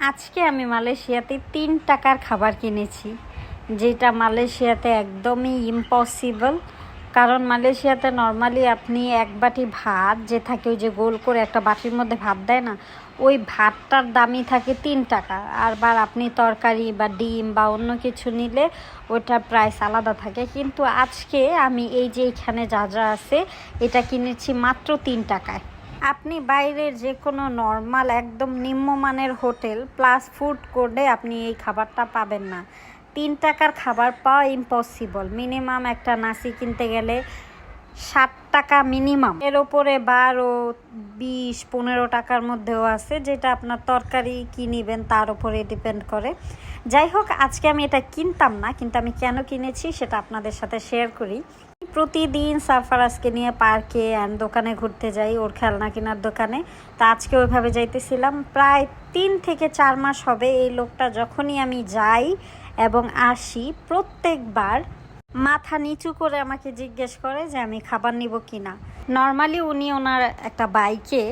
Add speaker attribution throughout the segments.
Speaker 1: আজকে আমি মালয়েশিয়াতে ৩ টাকার খাবার কিনেছি, যেটা মালয়েশিয়াতে একদমই ইম্পসিবল। কারণ মালয়েশিয়াতে নর্মালি আপনি এক বাটি ভাত যে থাকে, ওই যে গোল করে একটা বাটির মধ্যে ভাত দেয় না, ওই ভাতটার দামই থাকে ৩ টাকা। আর আপনি তরকারি বা ডিম বা অন্য কিছু নিলে ওইটার প্রাইস আলাদা থাকে। কিন্তু আজকে আমি এই যে এখানে যা যা আছে এটা কিনেছি মাত্র ৩ টাকায়। আপনি বাইরের যে কোনো নর্মাল একদম নিম্নমানের হোটেল প্লাস ফুড কোর্টে আপনি এই খাবারটা পাবেন না। ৩ টাকার খাবার পাওয়া ইম্পসিবল। মিনিমাম একটা নাসি কিনতে গেলে ৬০ টাকা মিনিমাম, এর ওপরে ১২, ২০, ১৫ টাকার মধ্যেও আছে, যেটা আপনার তরকারি কী নেবেন তার উপরে ডিপেন্ড করে। যাই হোক, আজকে আমি এটা কিনতাম না, কিন্তু আমি কেন কিনেছি সেটা আপনাদের সাথে শেয়ার করি। প্রতিদিন সারফারাজকে নিয়ে পার্কে অ্যান্ড দোকানে ঘুরতে যাই, ওর খেলনা কেনার দোকানে। তা আজকে ওইভাবে যাইতেছিলাম। প্রায় ৩ থেকে ৪ মাস হবে এই লোকটা যখনই আমি যাই এবং আসি, প্রত্যেকবার মাথা নিচু করে আমাকে জিজ্ঞেস করে যে আমি খাবার নিব কি না। নর্মালি উনি ওনার একটা বাইকে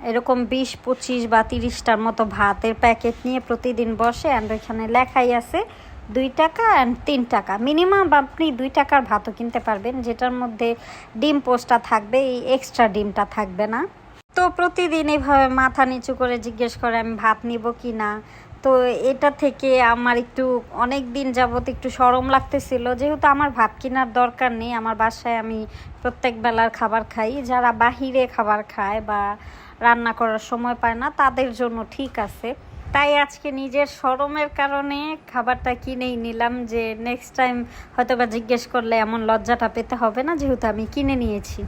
Speaker 1: এরকম ২০, ২৫ বা ৩০টার মতো ভাতের প্যাকেট নিয়ে প্রতিদিন বসে, অ্যান্ড ওইখানে লেখাই আছে ২ টাকা অ্যান্ড ৩ টাকা। মিনিমাম আপনি ২ টাকার ভাতও কিনতে পারবেন, যেটার মধ্যে ডিম পোস্টটা থাকবে, এই এক্সট্রা ডিমটা থাকবে না। তো প্রতিদিন এইভাবে মাথা নিচু করে জিজ্ঞেস করে আমি ভাত নিব কি না। তো এটা থেকে আমার একটু অনেক দিন যাবত একটু শরম লাগতেছিল, যেহেতু আমার ভাত কেনার দরকার নেই। আমার বাসায় আমি প্রত্যেক বেলার খাবার খাই। যারা বাহিরে খাবার খায় বা রান্না করার সময় পায় না, তাদের জন্য ঠিক আছে। তাই আজকে নিজের শরমের কারণে খাবারটা কিনেই নিলাম, যে নেক্সট টাইম হয়তো বা জিজ্ঞেস করলে এমন লজ্জাটা পেতে হবে না, যেহেতু আমি কিনে নিয়েছি।